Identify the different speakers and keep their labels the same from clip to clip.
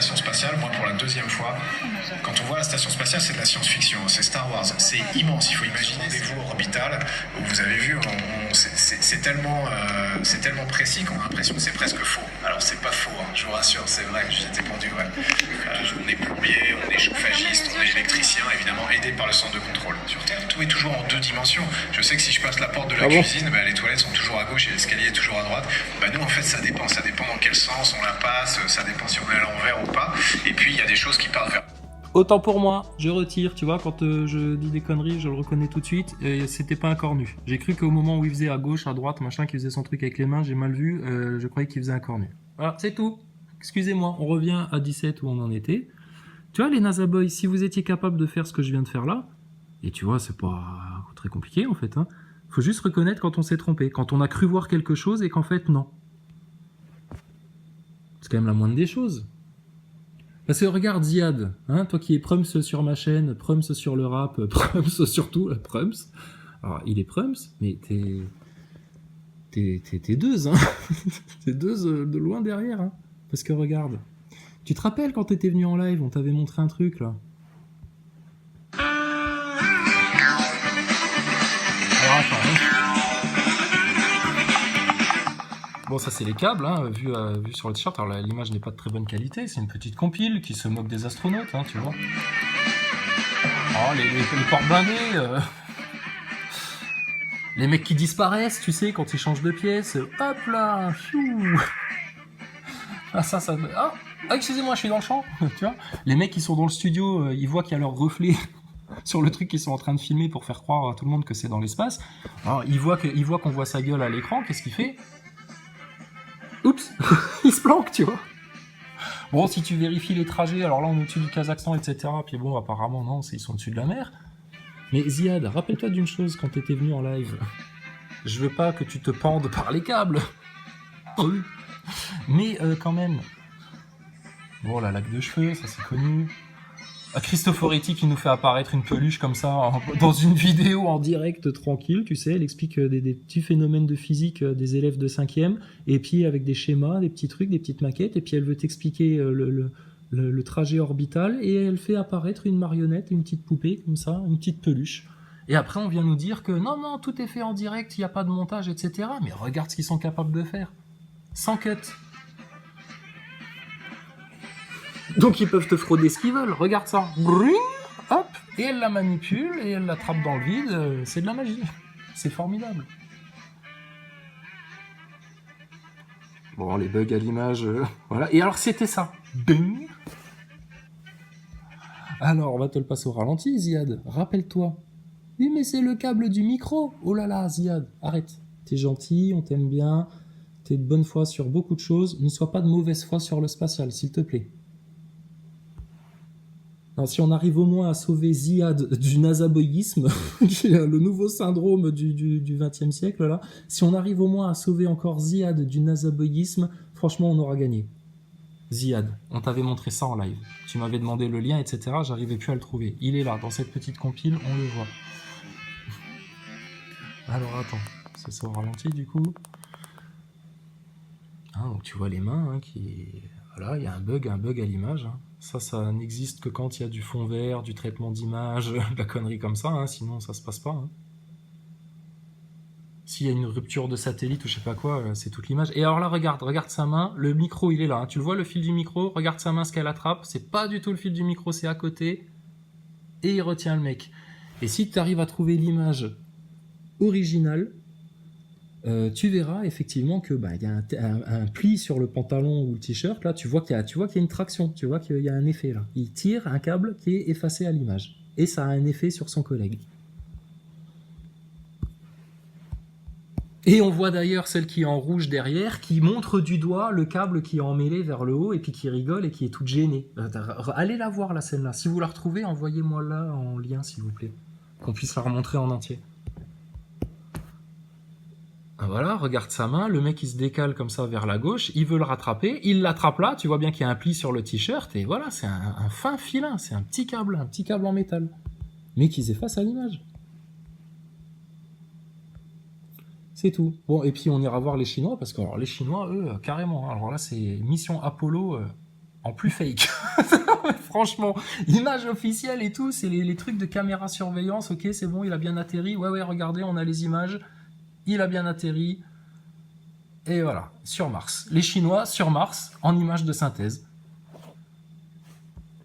Speaker 1: station spatiale, moi pour la deuxième fois, quand on voit la station spatiale, c'est de la science-fiction, c'est Star Wars, c'est immense. Il faut imaginer des voies orbitales où vous avez vu, c'est tellement précis qu'on a l'impression que c'est presque faux. Alors c'est pas faux, hein, je vous rassure, c'est vrai, j'étais pendu, ouais. On est plombier, on est chauffagiste, on est électricien, évidemment aidé par le centre de contrôle. Sur Terre, tout est toujours en 2 dimensions. Je sais que si je passe la porte de la cuisine, les toilettes sont toujours à gauche et l'escalier est toujours à droite. Nous en fait ça dépend dans quel sens on la passe, ça dépend si on est à l'envers ou pas. Et puis il y a des choses qui partent vers...
Speaker 2: Autant pour moi, je retire, tu vois, quand je dis des conneries, je le reconnais tout de suite, et c'était pas un cornu. J'ai cru qu'au moment où il faisait à gauche, à droite, machin, qu'il faisait son truc avec les mains, j'ai mal vu, je croyais qu'il faisait un cornu. Voilà, c'est tout. Excusez-moi, on revient à 17 où on en était. Tu vois, les NASA Boys, si vous étiez capable de faire ce que je viens de faire là, et tu vois, c'est pas très compliqué en fait, hein, faut juste reconnaître quand on s'est trompé, quand on a cru voir quelque chose et qu'en fait, non. C'est quand même la moindre des choses. Parce que regarde Ziad, hein, toi qui es Prums sur ma chaîne, Prums sur le rap, Prums sur tout, Prums. Alors, il est Prums, mais t'es deux, hein. T'es deux de loin derrière, hein. Parce que regarde, tu te rappelles quand t'étais venu en live, on t'avait montré un truc, là. Alors, attends, hein. Bon, ça c'est les câbles, hein, vu sur le t-shirt. Alors l'image n'est pas de très bonne qualité, c'est une petite compile qui se moque des astronautes, hein, tu vois. Oh, les portes blindées, les mecs qui disparaissent, tu sais, quand ils changent de pièce. Hop là, fiou. Ah, ah, excusez-moi, je suis dans le champ, tu vois. Les mecs qui sont dans le studio, ils voient qu'il y a leur reflet sur le truc qu'ils sont en train de filmer pour faire croire à tout le monde que c'est dans l'espace. Alors, ils voient qu'on voit sa gueule à l'écran, qu'est-ce qu'il fait ? Oups, il se planque, tu vois. Bon, si tu vérifies les trajets, alors là on est au-dessus du Kazakhstan, etc. Puis bon, apparemment non, ils sont au-dessus de la mer. Mais Ziad, rappelle-toi d'une chose quand t'étais venu en live. Je veux pas que tu te pendes par les câbles. Mais quand même. Bon, la laque de cheveux, ça c'est connu. Cristoforetti qui nous fait apparaître une peluche comme ça dans une vidéo en direct tranquille, tu sais, elle explique des petits phénomènes de physique des élèves de 5e, et puis avec des schémas, des petits trucs, des petites maquettes, et puis elle veut t'expliquer le trajet orbital, et elle fait apparaître une marionnette, une petite poupée comme ça, une petite peluche. Et après on vient nous dire que non, tout est fait en direct, il n'y a pas de montage, etc. Mais regarde ce qu'ils sont capables de faire. Sans cut. Donc ils peuvent te frauder ce qu'ils veulent, regarde ça. Bring, hop, et elle la manipule, et elle l'attrape dans le vide, c'est de la magie. C'est formidable. Bon, les bugs à l'image, voilà. Et alors c'était ça. Bing. Alors, on va te le passer au ralenti, Ziad. Rappelle-toi. Oui, mais c'est le câble du micro. Oh là là, Ziad, arrête. T'es gentil, on t'aime bien. T'es de bonne foi sur beaucoup de choses. Ne sois pas de mauvaise foi sur le spatial, s'il te plaît. Alors, si on arrive au moins à sauver Ziad du nasaboyisme, le nouveau syndrome du XXe siècle, là, si on arrive au moins à sauver encore Ziad du nasaboyisme, franchement, on aura gagné. Ziad, on t'avait montré ça en live. Tu m'avais demandé le lien, etc. J'arrivais plus à le trouver. Il est là, dans cette petite compile, on le voit. Alors, attends. C'est ça au ralenti, du coup. Ah, donc tu vois les mains hein, qui... Voilà, il y a un bug à l'image. Hein. Ça n'existe que quand il y a du fond vert, du traitement d'image, de la connerie comme ça, hein, sinon ça se passe pas. Hein. S'il y a une rupture de satellite ou je sais pas quoi, c'est toute l'image. Et alors là, regarde sa main, le micro il est là. Hein. Tu le vois le fil du micro, regarde sa main ce qu'elle attrape, c'est pas du tout le fil du micro, c'est à côté. Et il retient le mec. Et si tu arrives à trouver l'image originale, tu verras effectivement que y a un pli sur le pantalon ou le t-shirt, là tu vois qu'il y a une traction, tu vois qu'il y a un effet là. Il tire un câble qui est effacé à l'image. Et ça a un effet sur son collègue. Et on voit d'ailleurs celle qui est en rouge derrière, qui montre du doigt le câble qui est emmêlé vers le haut et puis qui rigole et qui est toute gênée. Allez la voir la scène là. Si vous la retrouvez, envoyez-moi là en lien s'il vous plaît. Qu'on puisse la remontrer en entier. Voilà, regarde sa main, le mec il se décale comme ça vers la gauche, il veut le rattraper, il l'attrape là, tu vois bien qu'il y a un pli sur le t-shirt, et voilà, c'est un fin filin, c'est un petit câble en métal, mais qu'ils effacent à l'image. C'est tout. Bon, et puis on ira voir les Chinois, parce que alors, les Chinois, eux, carrément, alors là c'est mission Apollo, en plus fake. Franchement, l'image officielle et tout, c'est les trucs de caméra surveillance. Ok, c'est bon, il a bien atterri. Ouais, regardez, on a les images. Il a bien atterri. Et voilà, sur Mars. Les Chinois sur Mars, en image de synthèse.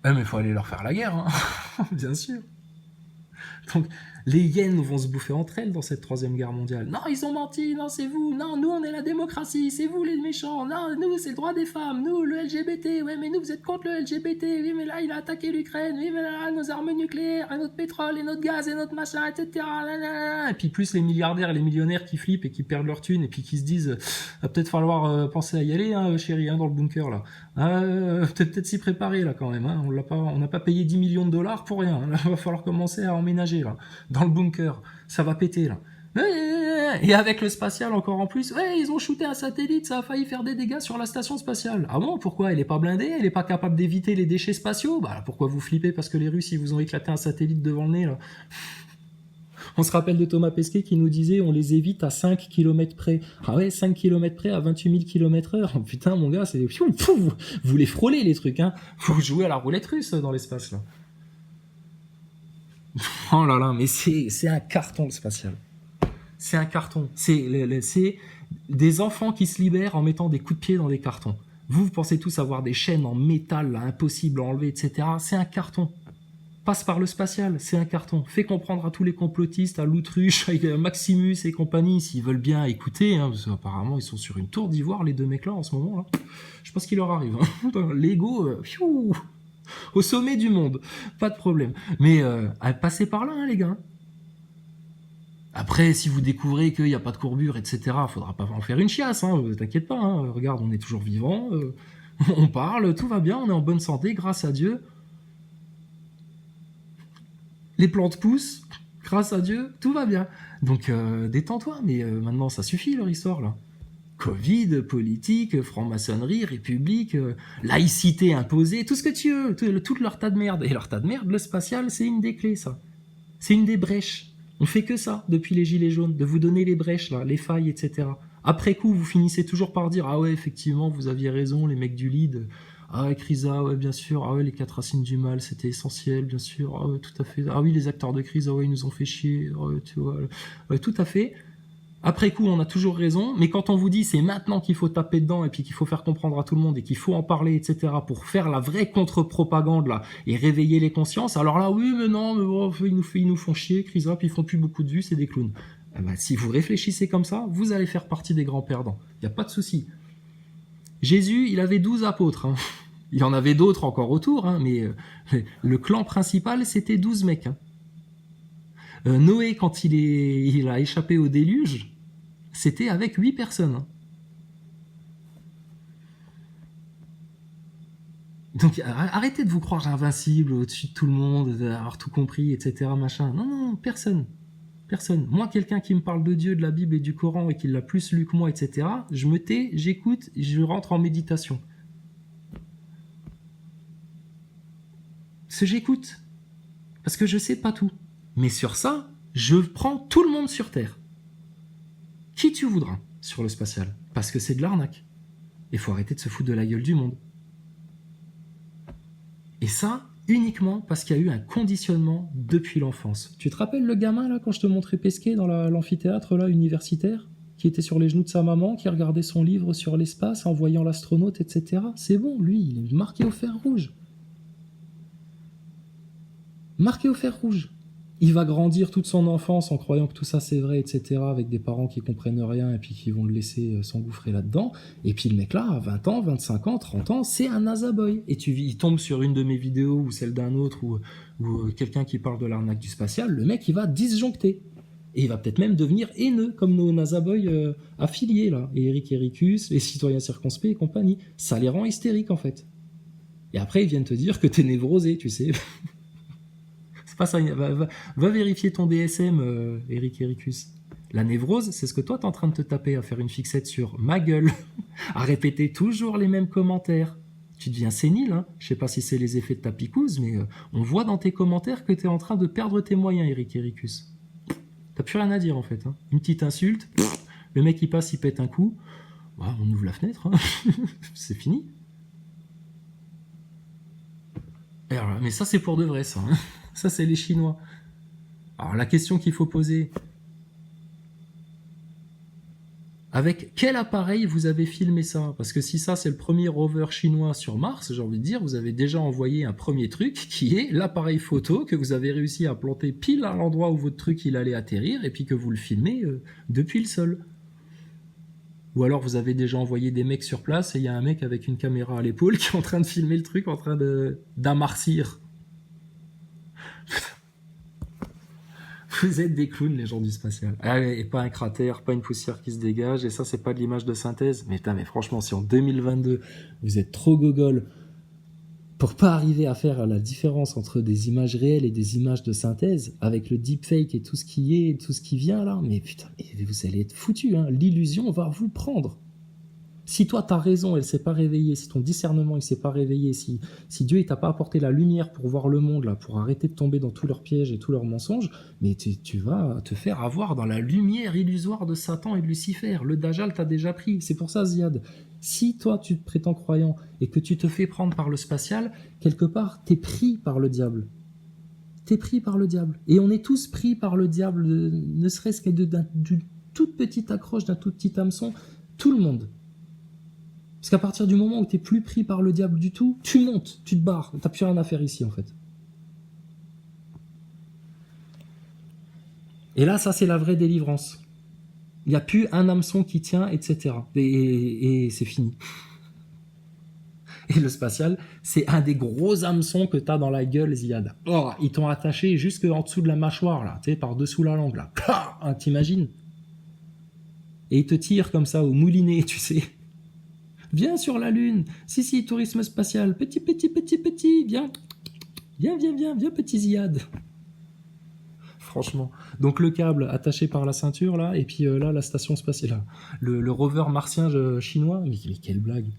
Speaker 2: Mais il faut aller leur faire la guerre, hein. Bien sûr. Donc, les hyènes vont se bouffer entre elles dans cette troisième guerre mondiale. Non, ils ont menti, non, c'est vous, non, nous on est la démocratie, c'est vous les méchants, non, nous c'est le droit des femmes, nous le LGBT, ouais, mais nous vous êtes contre le LGBT, oui, mais là il a attaqué l'Ukraine, oui, mais là nos armes nucléaires, et notre pétrole, et notre gaz, et notre machin, etc. Et puis plus les milliardaires et les millionnaires qui flippent et qui perdent leur thune, et puis qui se disent, va peut-être falloir penser à y aller, hein, chérie, hein, dans le bunker là. Peut-être s'y préparer là quand même, hein. On n'a pas payé 10 millions de dollars pour rien, là, va falloir commencer à emménager là. Dans le bunker, ça va péter là. Et avec le spatial encore en plus, ouais, ils ont shooté un satellite, ça a failli faire des dégâts sur la station spatiale. Ah bon, pourquoi? Elle est pas blindée, elle est pas capable d'éviter les déchets spatiaux? Bah pourquoi vous flippez parce que les Russes ils vous ont éclaté un satellite devant le nez là? On se rappelle de Thomas Pesquet qui nous disait on les évite à 5 km près. Ah ouais, 5 km près à 28 000 km/h. Oh putain mon gars, c'est vous les frôlez les trucs, hein. Vous jouez à la roulette russe dans l'espace là. Oh là là, mais c'est un carton le spatial. C'est un carton. C'est des enfants qui se libèrent en mettant des coups de pied dans des cartons. Vous pensez tous avoir des chaînes en métal là, impossibles à enlever, etc. C'est un carton. Passe par le spatial, c'est un carton. Fait comprendre à tous les complotistes, à l'Autruche, à Maximus et compagnie, s'ils veulent bien écouter, hein, parce qu'apparemment ils sont sur une tour d'ivoire les deux mecs là en ce moment là. Je sais pas ce qui leur arrive. Hein. L'ego, au sommet du monde, pas de problème. Mais passez par là, hein, les gars. Après, si vous découvrez qu'il n'y a pas de courbure, etc., faudra pas en faire une chiasse, hein, t'inquiète pas. Hein, regarde, on est toujours vivant, on parle, tout va bien, on est en bonne santé, grâce à Dieu. Les plantes poussent, grâce à Dieu, tout va bien. Donc détends-toi, mais maintenant ça suffit leur histoire là. Covid, politique, franc-maçonnerie, république, laïcité imposée, tout ce que tu veux, tout leur tas de merde. Et leur tas de merde, le spatial, c'est une des clés, ça. C'est une des brèches. On fait que ça depuis les gilets jaunes, de vous donner les brèches, là, les failles, etc. Après coup, vous finissez toujours par dire « Ah ouais, effectivement, vous aviez raison, les mecs du lead. Ah ouais, Crisa, ouais, bien sûr. Ah ouais, les 4 racines du mal, c'était essentiel, bien sûr. Ah ouais, tout à fait. Ah oui, les acteurs de crise, ah ouais, ils nous ont fait chier. Ah ouais, tu vois. Ouais, tout à fait. » Après coup, on a toujours raison, mais quand on vous dit c'est maintenant qu'il faut taper dedans et puis qu'il faut faire comprendre à tout le monde et qu'il faut en parler, etc., pour faire la vraie contre-propagande là et réveiller les consciences, alors là, oui, mais non, mais bon, ils nous font chier, Crisa, puis ils font plus beaucoup de vues, c'est des clowns. Eh ben, si vous réfléchissez comme ça, vous allez faire partie des grands perdants. Il n'y a pas de souci. Jésus, il avait 12 apôtres. Hein. Il y en avait d'autres encore autour, hein, mais le clan principal, c'était 12 mecs. Hein. Noé, quand il a échappé au déluge, c'était avec 8 personnes. Hein. Donc arrêtez de vous croire invincible au-dessus de tout le monde, d'avoir tout compris, etc. Machin. Non, personne. Personne. Moi, quelqu'un qui me parle de Dieu, de la Bible et du Coran et qui l'a plus lu que moi, etc., je me tais, j'écoute, je rentre en méditation. Parce que j'écoute. Parce que je sais pas tout. Mais sur ça, je prends tout le monde sur Terre. Qui tu voudras sur le spatial. Parce que c'est de l'arnaque. Il faut arrêter de se foutre de la gueule du monde. Et ça, uniquement parce qu'il y a eu un conditionnement depuis l'enfance. Tu te rappelles le gamin, là, quand je te montrais Pesquet dans l'amphithéâtre là, universitaire, qui était sur les genoux de sa maman, qui regardait son livre sur l'espace en voyant l'astronaute, etc. C'est bon, lui, il est marqué au fer rouge. Marqué au fer rouge. Il va grandir toute son enfance en croyant que tout ça c'est vrai, etc., avec des parents qui comprennent rien et puis qui vont le laisser s'engouffrer là-dedans. Et puis le mec là, à 20 ans, 25 ans, 30 ans, c'est un nazaboy. Et il tombe sur une de mes vidéos ou celle d'un autre ou quelqu'un qui parle de l'arnaque du spatial, le mec il va disjoncter. Et il va peut-être même devenir haineux, comme nos nazaboys affiliés là, et Eric Ericus, les citoyens circonspects et compagnie. Ça les rend hystériques en fait. Et après ils viennent te dire que t'es névrosé, tu sais. Pas ça, va vérifier ton DSM, Eric Ericus. La névrose, c'est ce que toi t'es en train de te taper, à faire une fixette sur ma gueule, à répéter toujours les mêmes commentaires. Tu deviens sénile, hein. Je sais pas si c'est les effets de ta picouse, mais on voit dans tes commentaires que t'es en train de perdre tes moyens, Eric Ericus. T'as plus rien à dire en fait. Hein. Une petite insulte, le mec il passe, il pète un coup, bah, on ouvre la fenêtre, hein. C'est fini. Et alors, mais ça, c'est pour de vrai, ça. Hein. Ça, c'est les Chinois. Alors, la question qu'il faut poser, avec quel appareil vous avez filmé ça? Parce que si ça, c'est le premier rover chinois sur Mars, j'ai envie de dire, vous avez déjà envoyé un premier truc qui est l'appareil photo que vous avez réussi à planter pile à l'endroit où votre truc il allait atterrir et puis que vous le filmez depuis le sol. Ou alors vous avez déjà envoyé des mecs sur place et il y a un mec avec une caméra à l'épaule qui est en train de filmer le truc, en train d'amarcir. Vous êtes des clowns, les gens du spatial. Et pas un cratère, pas une poussière qui se dégage, et ça, c'est pas de l'image de synthèse. Mais putain, mais franchement, si en 2022, vous êtes trop gogol pour pas arriver à faire la différence entre des images réelles et des images de synthèse, avec le deepfake et tout ce qui est, tout ce qui vient là, mais putain, vous allez être foutus, hein. L'illusion va vous prendre. Si toi, t'as raison, elle s'est pas réveillée, si ton discernement, il s'est pas réveillé, si Dieu, il t'a pas apporté la lumière pour voir le monde, là, pour arrêter de tomber dans tous leurs pièges et tous leurs mensonges, mais tu vas te faire avoir dans la lumière illusoire de Satan et de Lucifer. Le Dajjal t'a déjà pris. C'est pour ça, Ziad. Si toi, tu te prétends croyant et que tu te fais prendre par le spatial, quelque part, t'es pris par le diable. T'es pris par le diable. Et on est tous pris par le diable, ne serait-ce que d'une toute petite accroche, d'un tout petit hameçon. Tout le monde. Parce qu'à partir du moment où tu n'es plus pris par le diable du tout, tu montes, tu te barres, tu n'as plus rien à faire ici en fait. Et là, ça c'est la vraie délivrance. Il n'y a plus un hameçon qui tient, etc. Et c'est fini. Et le spatial, c'est un des gros hameçons que tu as dans la gueule, Ziad. Oh, ils t'ont attaché jusque en dessous de la mâchoire, là, tu sais, par-dessous la langue, là. Ah, t'imagines? Et ils te tirent comme ça au moulinet, tu sais. Viens sur la Lune. Si, tourisme spatial. Petit, viens. Viens, petit Ziad. Franchement. Donc le câble attaché par la ceinture, là, et puis là, la station spatiale. Le rover martien chinois. Mais quelle blague.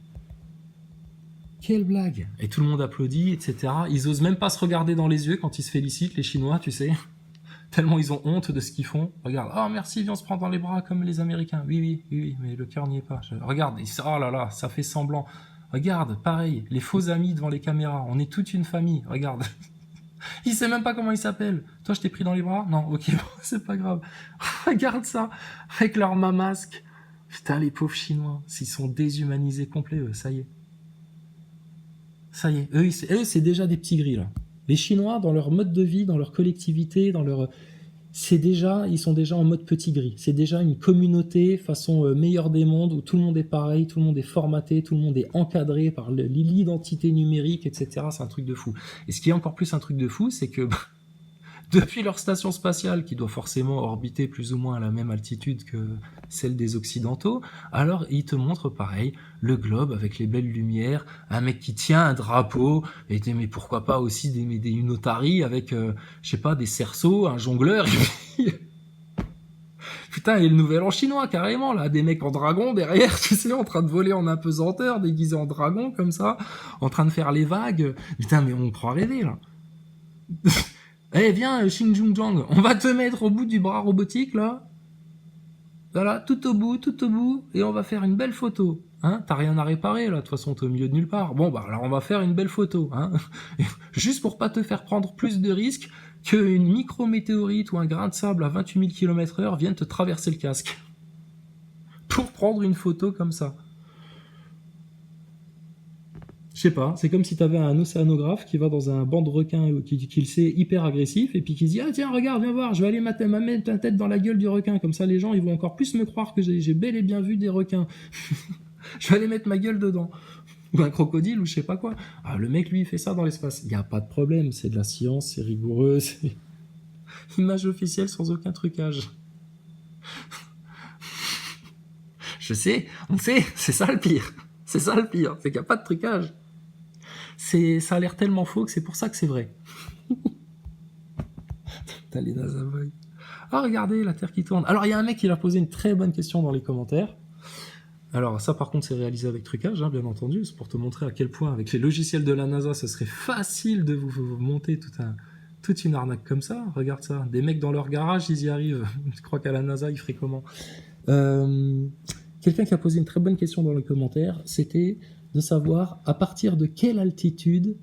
Speaker 2: Quelle blague. Et tout le monde applaudit, etc. Ils osent même pas se regarder dans les yeux quand ils se félicitent, les Chinois, tu sais. Tellement ils ont honte de ce qu'ils font. Regarde, oh merci, viens on se prend dans les bras comme les Américains. Oui, mais le cœur n'y est pas. Regarde, oh là là, ça fait semblant. Regarde, pareil, les faux amis devant les caméras. On est toute une famille, regarde. Il sait même pas comment il s'appelle. Toi, je t'ai pris dans les bras? Non, ok, c'est pas grave. Regarde ça, avec leur masque. Putain, les pauvres Chinois, s'ils sont déshumanisés complets, eux, ça y est. Ça y est, eux, c'est déjà des petits gris, là. Les Chinois, dans leur mode de vie, dans leur collectivité, ils sont déjà en mode petit gris. C'est déjà une communauté façon meilleur des mondes où tout le monde est pareil, tout le monde est formaté, tout le monde est encadré par l'identité numérique, etc. C'est un truc de fou. Et ce qui est encore plus un truc de fou, c'est que depuis leur station spatiale, qui doit forcément orbiter plus ou moins à la même altitude que celle des Occidentaux, alors ils te montrent pareil, le globe avec les belles lumières, un mec qui tient un drapeau, mais pourquoi pas aussi une otarie avec, je sais pas, des cerceaux, un jongleur, Putain, et le nouvel an chinois, carrément, là, des mecs en dragon derrière, tu sais, en train de voler en apesanteur, déguisés en dragon, comme ça, en train de faire les vagues. Putain, mais on croit rêver, là. Eh, viens, Xing Zhang, on va te mettre au bout du bras robotique, là. Voilà, tout au bout, et on va faire une belle photo. Hein, t'as rien à réparer, là, de toute façon, t'es au milieu de nulle part. Bon, bah, alors on va faire une belle photo, hein. Juste pour pas te faire prendre plus de risques qu'une micrométéorite ou un grain de sable à 28 000 km/h vienne te traverser le casque. Pour prendre une photo comme ça. Je sais pas, c'est comme si t'avais un océanographe qui va dans un banc de requins qui le sait hyper agressif et puis qui se dit « Ah tiens, regarde, viens voir, je vais aller mettre ta tête dans la gueule du requin, comme ça les gens ils vont encore plus me croire que j'ai bel et bien vu des requins. Je vais aller mettre ma gueule dedans. » Ou un crocodile ou je sais pas quoi. Ah, le mec lui il fait ça dans l'espace. Il y a pas de problème, c'est de la science, c'est rigoureux, c'est image officielle sans aucun trucage. Je sais, on sait, c'est ça le pire. C'est ça le pire, c'est qu'il n'y a pas de trucage. Ça a l'air tellement faux que c'est pour ça que c'est vrai. T'as les NASA boys. Ah, regardez, la Terre qui tourne. Alors, il y a un mec qui a posé une très bonne question dans les commentaires. Alors, ça, par contre, c'est réalisé avec trucage, hein, bien entendu. C'est pour te montrer à quel point, avec les logiciels de la NASA, ce serait facile de vous monter toute une arnaque comme ça. Regarde ça. Des mecs dans leur garage, ils y arrivent. Je crois qu'à la NASA, ils feraient comment Quelqu'un qui a posé une très bonne question dans les commentaires, c'était de savoir à partir de quelle altitude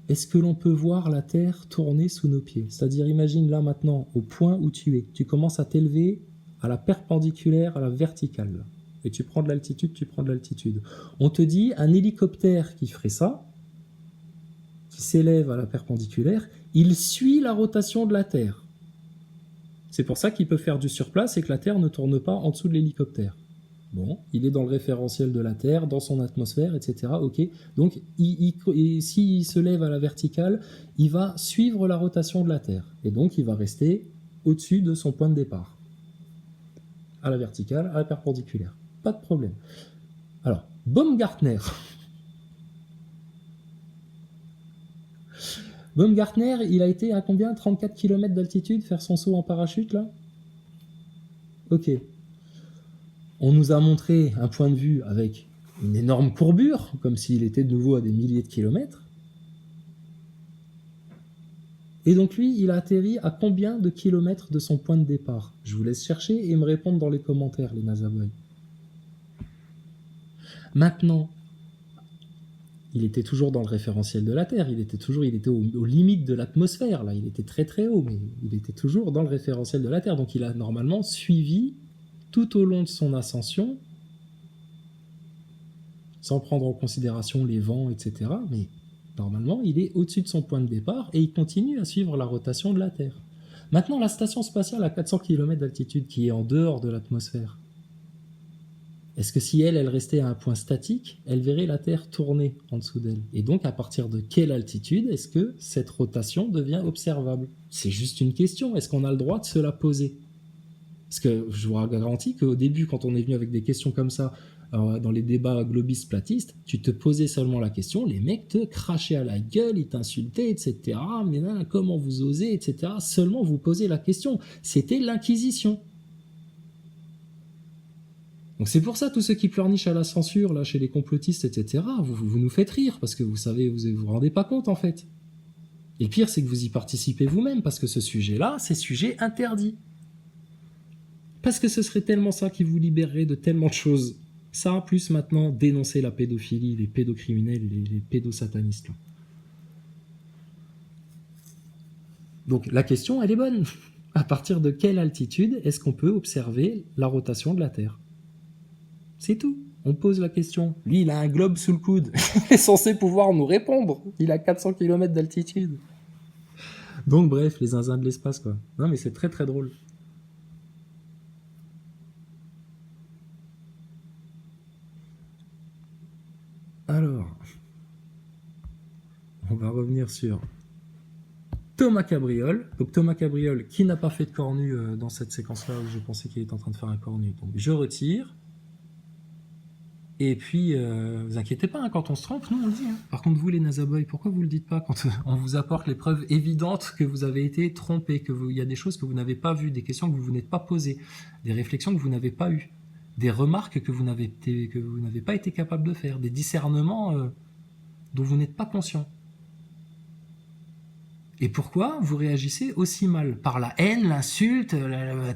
Speaker 2: est-ce que l'on peut voir la Terre tourner sous nos pieds? C'est-à-dire, imagine là maintenant, au point où tu es, tu commences à t'élever à la perpendiculaire, à la verticale. Et tu prends de l'altitude, tu prends de l'altitude. On te dit, un hélicoptère qui ferait ça, qui s'élève à la perpendiculaire, il suit la rotation de la Terre. C'est pour ça qu'il peut faire du surplace et que la Terre ne tourne pas en dessous de l'hélicoptère. Bon, il est dans le référentiel de la Terre, dans son atmosphère, etc. Ok. Donc, s'il se lève à la verticale, il va suivre la rotation de la Terre. Et donc, il va rester au-dessus de son point de départ. À la verticale, à la perpendiculaire. Pas de problème. Alors, Baumgartner. Baumgartner, il a été à combien? 34 km d'altitude, faire son saut en parachute, là? Ok. On nous a montré un point de vue avec une énorme courbure, comme s'il était de nouveau à des milliers de kilomètres. Et donc lui, il a atterri à combien de kilomètres de son point de départ? Je vous laisse chercher et me répondre dans les commentaires, les NASA Boys. Maintenant, il était toujours dans le référentiel de la Terre, il était aux limites de l'atmosphère, là, il était très très haut, mais il était toujours dans le référentiel de la Terre, donc il a normalement suivi tout au long de son ascension, sans prendre en considération les vents, etc. Mais normalement, il est au-dessus de son point de départ et il continue à suivre la rotation de la Terre. Maintenant, la station spatiale à 400 km d'altitude, qui est en dehors de l'atmosphère, est-ce que si elle restait à un point statique, elle verrait la Terre tourner en dessous d'elle? Et donc, à partir de quelle altitude est-ce que cette rotation devient observable? C'est juste une question. Est-ce qu'on a le droit de se la poser? Parce que je vous garantis qu'au début, quand on est venu avec des questions comme ça, dans les débats globistes-platistes, tu te posais seulement la question, les mecs te crachaient à la gueule, ils t'insultaient, etc. Mais là, comment vous osez, etc. Seulement vous posez la question. C'était l'Inquisition. Donc c'est pour ça, tous ceux qui pleurnichent à la censure, là, chez les complotistes, etc., vous nous faites rire, parce que vous savez, vous rendez pas compte, en fait. Et le pire, c'est que vous y participez vous-même, parce que ce sujet-là, c'est sujet interdit. Parce que ce serait tellement ça qui vous libérerait de tellement de choses. Ça, plus maintenant, dénoncer la pédophilie, les pédocriminels, les pédosatanistes. Donc la question, elle est bonne. À partir de quelle altitude est-ce qu'on peut observer la rotation de la Terre? C'est tout. On pose la question. Lui, il a un globe sous le coude. Il est censé pouvoir nous répondre. Il a 400 km d'altitude. Donc bref, les zinzins de l'espace, quoi. Non, mais c'est très très drôle. Alors, on va revenir sur Thomas Cabriole. Donc Thomas Cabriole qui n'a pas fait de cornu dans cette séquence-là où je pensais qu'il était en train de faire un cornu. Donc je retire. Et puis, vous inquiétez pas, hein, quand on se trompe, nous on le dit. Hein. Par contre, vous les NASA Boys, pourquoi vous le dites pas quand on vous apporte les preuves évidentes que vous avez été trompé, il y a des choses que vous n'avez pas vues, des questions que vous n'êtes pas posées, des réflexions que vous n'avez pas eues, des remarques que vous n'avez pas été capable de faire, des discernements dont vous n'êtes pas conscient. Et pourquoi vous réagissez aussi mal? Par la haine, l'insulte,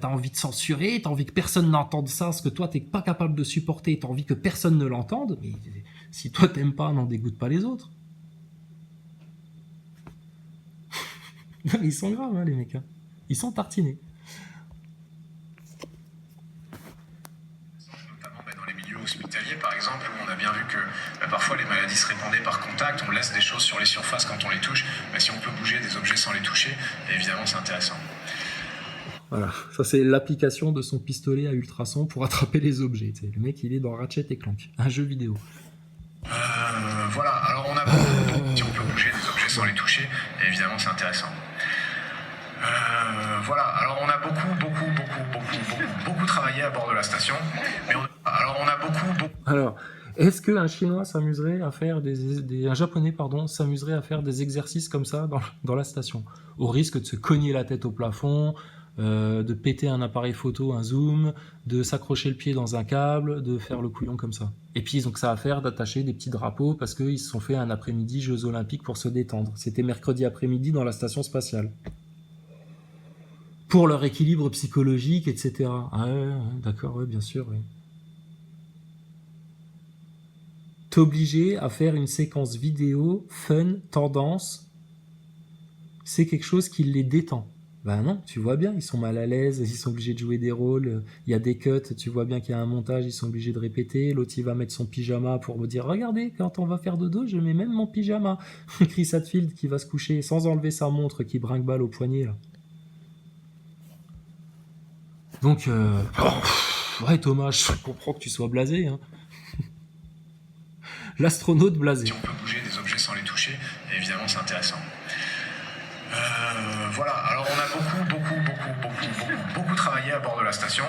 Speaker 2: t'as envie de censurer, t'as envie que personne n'entende ça, parce que toi t'es pas capable de supporter, t'as envie que personne ne l'entende, mais si toi t'aimes pas, n'en dégoûte pas les autres. Ils sont graves, hein, les mecs. Hein. Ils sont tartinés.
Speaker 1: Dans les milieux hospitaliers, par exemple, où on a bien vu que parfois les maladies se répandaient par contact, on laisse des choses sur les surfaces quand on les touche, mais si on peut bouger des objets sans les toucher, évidemment c'est intéressant.
Speaker 2: Voilà, ça c'est l'application de son pistolet à ultrasons pour attraper les objets. Le mec il est dans Ratchet et Clank, un jeu vidéo.
Speaker 1: Voilà, alors on a si on peut bouger des objets sans les toucher, évidemment c'est intéressant. Voilà, alors on a beaucoup travaillé à bord de la station, mais
Speaker 2: Alors, est-ce qu'un Chinois s'amuserait à faire un Japonais, s'amuserait à faire des exercices comme ça dans la station, au risque de se cogner la tête au plafond, de péter un appareil photo, un zoom, de s'accrocher le pied dans un câble, de faire le couillon comme ça. Et puis ils ont que ça à faire d'attacher des petits drapeaux parce qu'ils se sont fait un après-midi Jeux Olympiques pour se détendre. C'était mercredi après-midi dans la station spatiale. Pour leur équilibre psychologique, etc. Ah ouais, d'accord, ouais, bien sûr, oui. T'es obligé à faire une séquence vidéo fun, tendance, c'est quelque chose qui les détend. Ben non, tu vois bien, ils sont mal à l'aise, ils sont obligés de jouer des rôles, il y a des cuts, tu vois bien qu'il y a un montage, ils sont obligés de répéter, l'autre il va mettre son pyjama pour me dire « Regardez, quand on va faire dodo, je mets même mon pyjama !» Chris Hadfield qui va se coucher sans enlever sa montre, qui brinque-balle au poignet, là. Donc, ouais Thomas, je comprends que tu sois blasé, hein. L'astronaute blasé.
Speaker 1: Si on peut bouger des objets sans les toucher, évidemment c'est intéressant. Voilà, alors on a beaucoup travaillé à bord de la station,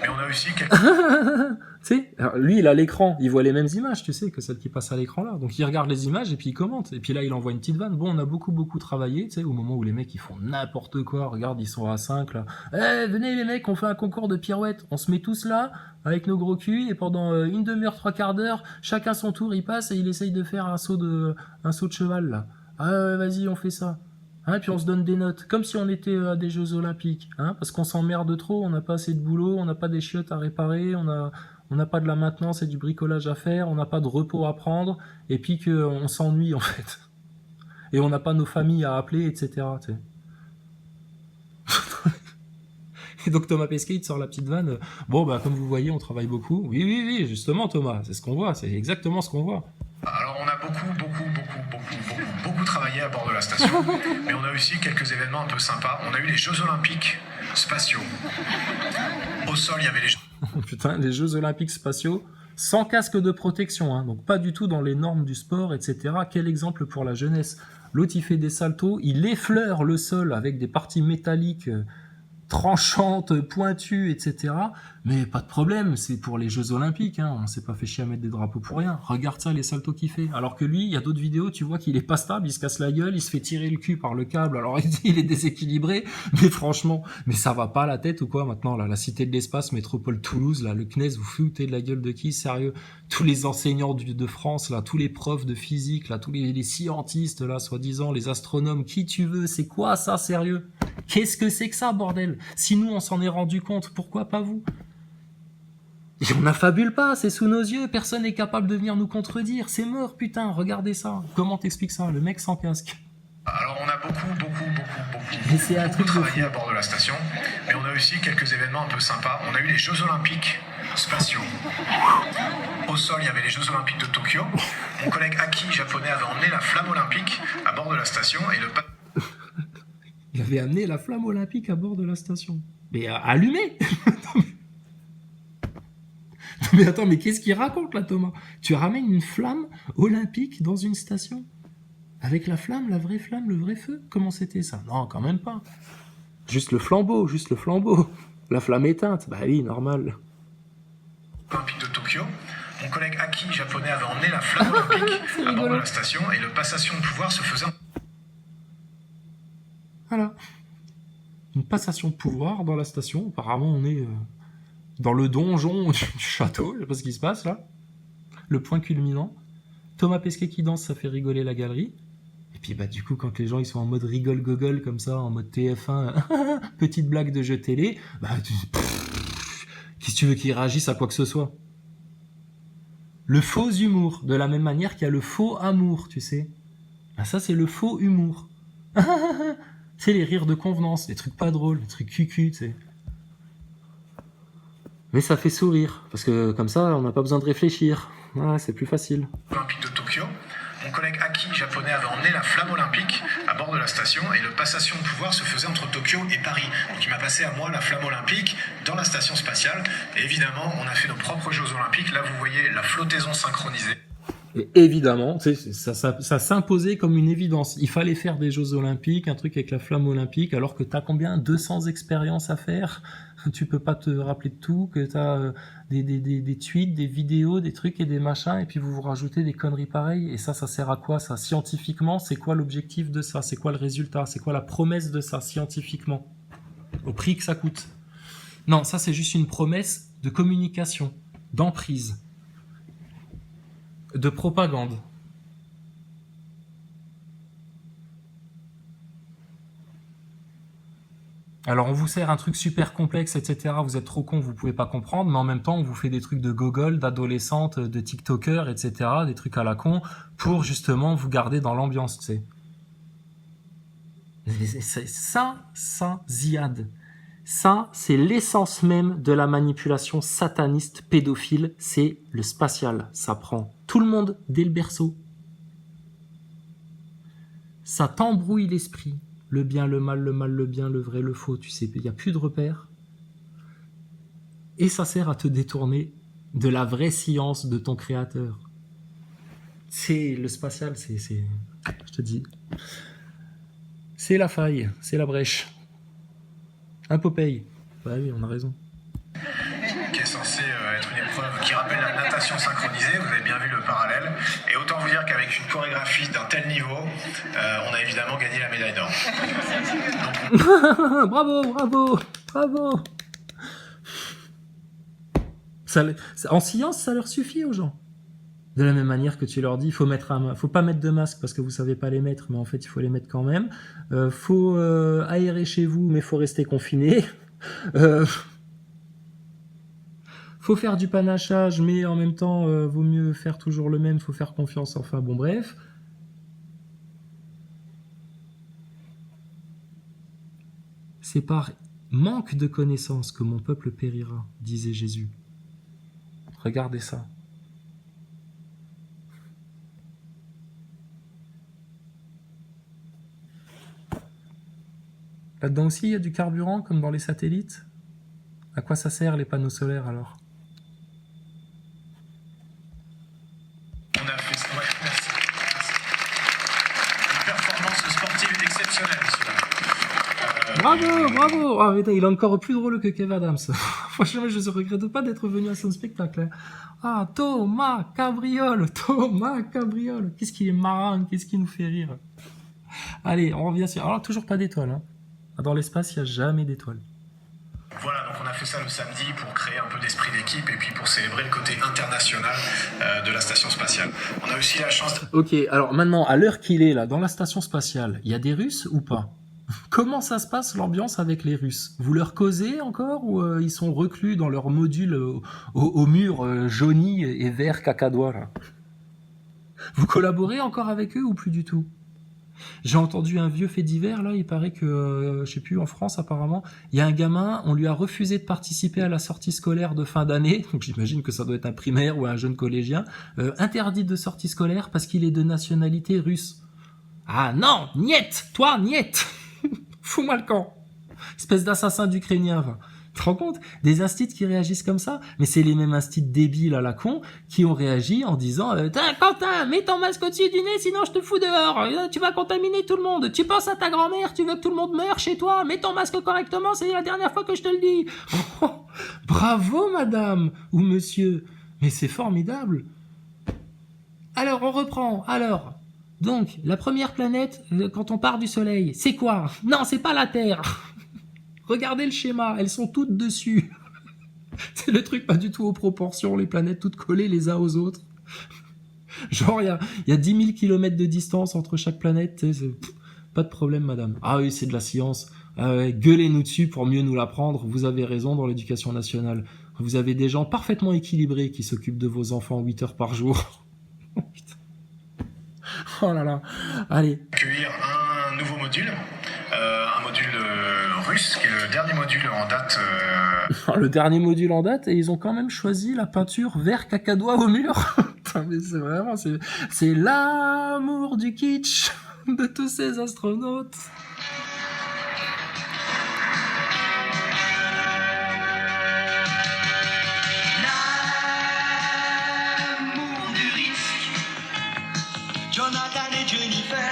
Speaker 1: mais on a aussi quelques...
Speaker 2: Tu sais, alors, lui il a l'écran, il voit les mêmes images, tu sais, que celles qui passent à l'écran là. Donc il regarde les images et puis il commente. Et puis là il envoie une petite vanne. Bon, on a beaucoup travaillé, tu sais, au moment où les mecs ils font n'importe quoi. Regarde, ils sont à 5 là. Eh, venez les mecs, on fait un concours de pirouettes. On se met tous là, avec nos gros culs, et pendant une demi-heure, 3/4 d'heure, chacun son tour, il passe et il essaye de faire un saut de cheval là. Ah vas-y, on fait ça. Hein, puis on se donne des notes, comme si on était à des Jeux Olympiques, hein, parce qu'on s'emmerde trop, on n'a pas assez de boulot, on n'a pas des chiottes à réparer, on n'a pas de la maintenance et du bricolage à faire, on n'a pas de repos à prendre, et puis qu'on s'ennuie en fait. Et on n'a pas nos familles à appeler, etc. Tu sais. Et donc Thomas Pesquet il te sort la petite vanne. Bon, bah comme vous voyez, on travaille beaucoup. Oui, justement Thomas, c'est ce qu'on voit, c'est exactement ce qu'on voit.
Speaker 1: Alors on a beaucoup travaillé à bord de la station, mais on a aussi quelques événements un peu sympas. On a eu les Jeux Olympiques spatiaux. Au sol, il y avait les Jeux...
Speaker 2: Putain, les Jeux Olympiques spatiaux, sans casque de protection, hein, donc pas du tout dans les normes du sport, etc. Quel exemple pour la jeunesse. L'autre, il fait des saltos, il effleure le sol avec des parties métalliques tranchantes, pointues, etc. Mais pas de problème, c'est pour les Jeux Olympiques, hein. On s'est pas fait chier à mettre des drapeaux pour rien. Regarde ça, les saltos qu'il fait. Alors que lui, il y a d'autres vidéos, tu vois qu'il est pas stable, il se casse la gueule, il se fait tirer le cul par le câble, alors il est déséquilibré, mais franchement, mais ça va pas la tête ou quoi maintenant, là, la Cité de l'Espace, Métropole Toulouse, là, le CNES, vous foutez de la gueule de qui, sérieux? Tous les enseignants de France, là, tous les profs de physique, là, tous les scientistes, là, soi-disant, les astronomes, qui tu veux, c'est quoi ça, sérieux? Qu'est-ce que c'est que ça, bordel? Si nous, on s'en est rendu compte, pourquoi pas vous? Et on n'affabule pas, c'est sous nos yeux, personne n'est capable de venir nous contredire, c'est mort, putain, regardez ça. Comment t'expliques ça, le mec sans casque?
Speaker 1: Alors on a
Speaker 2: Mais c'est un truc de
Speaker 1: travaillé
Speaker 2: fou.
Speaker 1: à bord de la station, mais on a aussi quelques événements un peu sympas. On a eu les Jeux Olympiques spatiaux. Au sol, il y avait les Jeux Olympiques de Tokyo. Mon collègue Aki, japonais, avait emmené la flamme olympique à bord de la station et le...
Speaker 2: Il avait amené la flamme olympique à bord de la station. Mais allumé. Mais attends, mais qu'est-ce qu'il raconte là, Thomas? Tu ramènes une flamme olympique dans une station? Avec la flamme, la vraie flamme, le vrai feu? Comment c'était ça? Non, quand même pas. Juste le flambeau, juste le flambeau. La flamme éteinte, bah oui, normal.
Speaker 1: Olympique de Tokyo. Mon collègue Aki, japonais, avait emmené la flamme olympique à bord de la station et le passation de pouvoir se faisait...
Speaker 2: Voilà. Une passation de pouvoir dans la station. Apparemment, on est dans le donjon du château. Je sais pas ce qui se passe là. Le point culminant. Thomas Pesquet qui danse, ça fait rigoler la galerie. Et puis bah du coup, quand les gens ils sont en mode rigole-gogole comme ça, en mode TF1, petite blague de jeu télé, bah qu'est-ce que tu veux qu'ils réagissent à quoi que ce soit? Le faux humour, de la même manière qu'il y a le faux amour, tu sais. Bah ça c'est le faux humour. Tu sais, les rires de convenance, les trucs pas drôles, les trucs cucu, tu sais. Mais ça fait sourire, parce que comme ça, on n'a pas besoin de réfléchir. Ouais, c'est plus facile.
Speaker 1: Olympique de Tokyo. Mon collègue Aki, japonais, avait emmené la flamme olympique à bord de la station et le passation de pouvoir se faisait entre Tokyo et Paris. Donc il m'a passé à moi la flamme olympique dans la station spatiale. Et évidemment, on a fait nos propres Jeux Olympiques. Là, vous voyez la flottaison synchronisée.
Speaker 2: Et évidemment, ça s'imposait comme une évidence. Il fallait faire des Jeux Olympiques, un truc avec la flamme olympique, alors que t'as combien? 200 expériences à faire. Tu peux pas te rappeler de tout, que t'as des tweets, des vidéos, des trucs et des machins, et puis vous rajoutez des conneries pareilles. Et ça sert à quoi, ça? Scientifiquement, c'est quoi l'objectif de ça? C'est quoi le résultat? C'est quoi la promesse de ça, scientifiquement? Au prix que ça coûte. Non, ça c'est juste une promesse de communication, d'emprise, de propagande. Alors on vous sert un truc super complexe, etc. Vous êtes trop con, vous pouvez pas comprendre, mais en même temps on vous fait des trucs de gogol, d'adolescentes, de tiktokers, etc. Des trucs à la con pour justement vous garder dans l'ambiance, tu sais. Ça, Ziad. Ça, c'est l'essence même de la manipulation sataniste pédophile, c'est le spatial. Ça prend tout le monde dès le berceau. Ça t'embrouille l'esprit. Le bien, le mal, le bien, le vrai, le faux, tu sais, il n'y a plus de repères. Et ça sert à te détourner de la vraie science de ton créateur. C'est le spatial, je te dis, c'est la faille, c'est la brèche. Un Popeye. Bah oui, on a raison.
Speaker 1: Qui est censé être une épreuve qui rappelle la natation synchronisée, vous avez bien vu le parallèle. Et autant vous dire qu'avec une chorégraphie d'un tel niveau, on a évidemment gagné la médaille d'or.
Speaker 2: Bravo. En science, ça leur suffit aux gens. De la même manière que tu leur dis, faut pas mettre de masque parce que vous savez pas les mettre, mais en fait il faut les mettre quand même. Faut aérer chez vous, mais faut rester confiné. Faut faire du panachage, mais en même temps vaut mieux faire toujours le même. Faut faire confiance. Enfin bon, bref. C'est par manque de connaissances que mon peuple périra, disait Jésus. Regardez ça. Là-dedans aussi, il y a du carburant, comme dans les satellites. À quoi ça sert, les panneaux solaires, alors?
Speaker 1: On a fait ça, ouais, merci. Une performance sportive exceptionnelle, celui-là.
Speaker 2: Bravo. Ah, mais il est encore plus drôle que Kev Adams. Franchement, je ne regrette pas d'être venu à son spectacle. Ah, Thomas Cabriole. Qu'est-ce qu'il est marrant, qu'est-ce qui nous fait rire. Allez, on revient sur... Alors, toujours pas d'étoiles, hein. Dans l'espace, il n'y a jamais d'étoiles.
Speaker 1: Voilà, donc on a fait ça le samedi pour créer un peu d'esprit d'équipe et puis pour célébrer le côté international de la station spatiale. On a aussi la chance...
Speaker 2: Ok, alors maintenant, à l'heure qu'il est là, dans la station spatiale, il y a des Russes ou pas? Comment ça se passe l'ambiance avec les Russes? Vous leur causez encore ou ils sont reclus dans leur module au mur jauni et vert cacadois là? Vous collaborez encore avec eux ou plus du tout? J'ai entendu un vieux fait divers, là, il paraît que, je sais plus, en France apparemment, il y a un gamin, on lui a refusé de participer à la sortie scolaire de fin d'année, donc j'imagine que ça doit être un primaire ou un jeune collégien, interdit de sortie scolaire parce qu'il est de nationalité russe. Ah non, niet, toi, niet. Fous-moi le camp. Espèce d'assassin d'Ukrainien, va. Tu te rends compte? Des instits qui réagissent comme ça? Mais c'est les mêmes instits débiles à la con qui ont réagi en disant Quentin, mets ton masque au-dessus du nez sinon je te fous dehors, tu vas contaminer tout le monde, tu penses à ta grand-mère, tu veux que tout le monde meure chez toi, mets ton masque correctement, c'est la dernière fois que je te le dis. Bravo madame ou monsieur, mais c'est formidable. Alors on reprend, donc la première planète quand on part du soleil, c'est quoi? Non, c'est pas la Terre. Regardez le schéma, elles sont toutes dessus. C'est le truc pas du tout aux proportions, les planètes toutes collées les uns aux autres. Genre, il y a 10 000 km de distance entre chaque planète. Pas de problème, madame. Ah oui, c'est de la science. Gueulez-nous dessus pour mieux nous l'apprendre. Vous avez raison dans l'éducation nationale. Vous avez des gens parfaitement équilibrés qui s'occupent de vos enfants 8 heures par jour. Oh là là. Allez.
Speaker 1: Accueillir un nouveau module. Un module russe, qui est le dernier module en date.
Speaker 2: Le dernier module en date, et ils ont quand même choisi la peinture vert cacadois au mur. Mais c'est vraiment, c'est l'amour du kitsch de tous ces astronautes.
Speaker 3: L'amour du risque. Jonathan et Jennifer.